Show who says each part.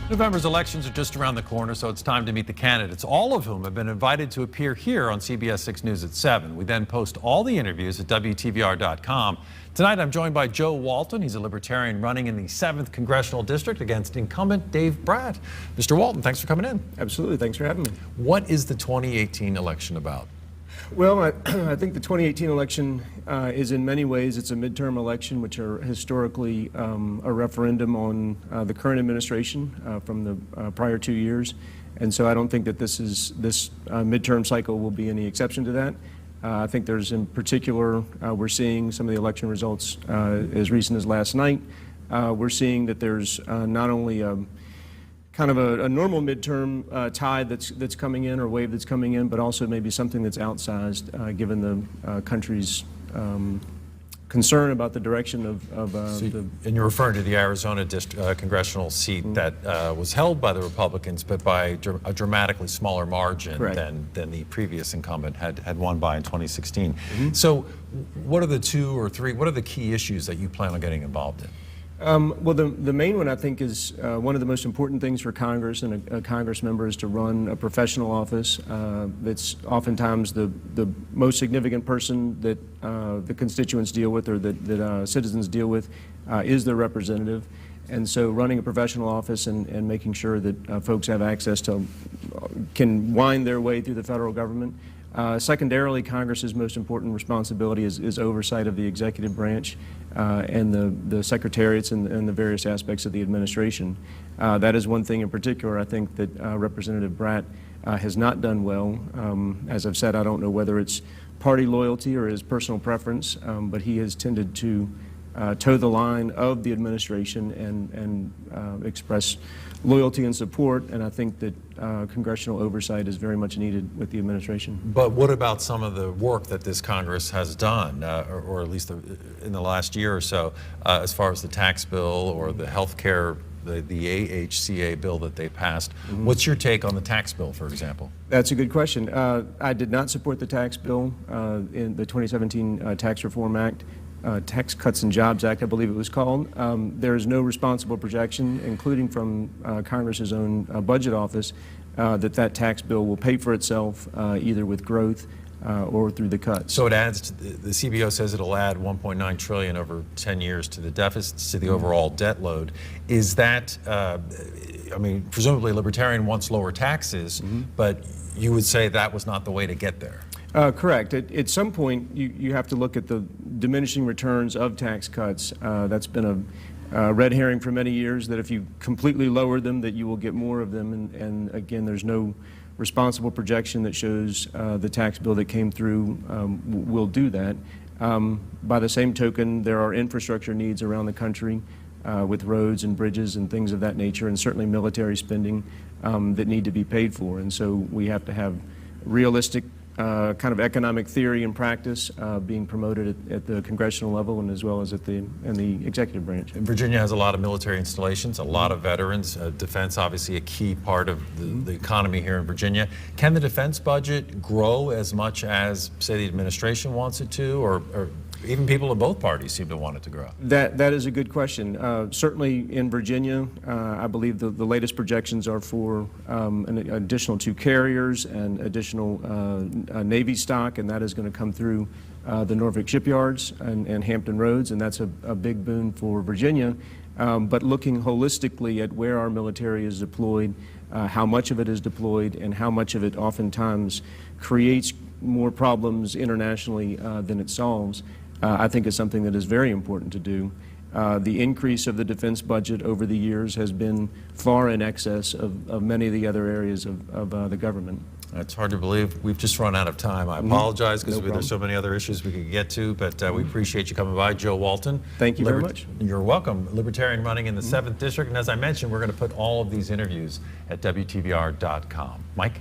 Speaker 1: November's elections are just around the corner, so it's time to meet the candidates, all of whom have been invited to appear here on CBS 6 News at 7. We then post all the interviews at WTVR.com. Tonight, I'm joined by Joe Walton. He's a Libertarian running in the 7th Congressional District against incumbent Dave Bratt. Mr. Walton, thanks for coming in.
Speaker 2: Absolutely. Thanks for having me.
Speaker 1: What is the 2018 election about?
Speaker 2: Well, I think the 2018 election is in many ways, it's a midterm election, which are historically a referendum on the current administration from the prior 2 years. And so I don't think that this midterm cycle will be any exception to that. I think there's, in particular, we're seeing some of the election results as recent as last night. We're seeing that there's not only kind of a normal midterm tide that's coming in, or wave that's coming in, but also maybe something that's outsized given the country's concern about the direction of
Speaker 1: And you're referring to the Arizona congressional seat that was held by the Republicans, but by a dramatically smaller margin than the previous incumbent had won by in 2016. So what are the what are the key issues that you plan on getting involved in?
Speaker 2: Well, the main one, I think, is one of the most important things for Congress and a Congress member is to run a professional office. That's oftentimes the most significant person that the constituents deal with, or that citizens deal with, is their representative. And so running a professional office and making sure that folks have access to, can wind their way through the federal government. Secondarily, Congress's most important responsibility is oversight of the executive branch and the secretariats and the various aspects of the administration. That is one thing in particular I think that Representative Bratt has not done well. As I've said, I don't know whether it's party loyalty or his personal preference, but he has tended to toe the line of the administration and express loyalty and support, and I think that congressional oversight is very much needed with the administration.
Speaker 1: But what about some of the work that this Congress has done, or at least in the last year or so, as far as the tax bill or the health care, the AHCA bill that they passed? What's your take on the tax bill, for example?
Speaker 2: That's a good question. I did not support the tax bill in the 2017 Tax Reform Act. Tax Cuts and Jobs Act, I believe it was called. There is no responsible projection, including from Congress's own budget office, that tax bill will pay for itself either with growth or through the cuts.
Speaker 1: So it adds, the CBO says it'll add $1.9 trillion over 10 years to the deficits, to the overall debt load. Is that, I mean, presumably a Libertarian wants lower taxes, but you would say that was not the way to get there.
Speaker 2: Correct. At some point, you have to look at the diminishing returns of tax cuts. That's been a red herring for many years, that if you completely lower them, that you will get more of them. And again, there's no responsible projection that shows the tax bill that came through will do that. By the same token, there are infrastructure needs around the country with roads and bridges and things of that nature, and certainly military spending that need to be paid for. And so we have to have realistic kind of economic theory and practice being promoted at the congressional level and as well as in the executive branch.
Speaker 1: And Virginia has a lot of military installations, a lot of veterans. Defense, obviously, a key part of the economy here in Virginia. Can the defense budget grow as much as, say, the administration wants it to, or even people in both parties seem to want it to grow?
Speaker 2: That is a good question. Certainly in Virginia, I believe the latest projections are for an additional 2 carriers and additional Navy stock, and that is going to come through the Norfolk shipyards and Hampton Roads, and that's a big boon for Virginia. But looking holistically at where our military is deployed, how much of it is deployed, and how much of it oftentimes creates more problems internationally than it solves, I think is something that is very important to do. The increase of the defense budget over the years has been far in excess of many of the other areas of the government.
Speaker 1: It's hard to believe. We've just run out of time. I apologize because there's so many other issues we could get to, but we appreciate you coming by. Joe Walton.
Speaker 2: Thank you very much.
Speaker 1: You're welcome. Libertarian running in the 7th District, and as I mentioned, we're going to put all of these interviews at WTVR.com. Mike?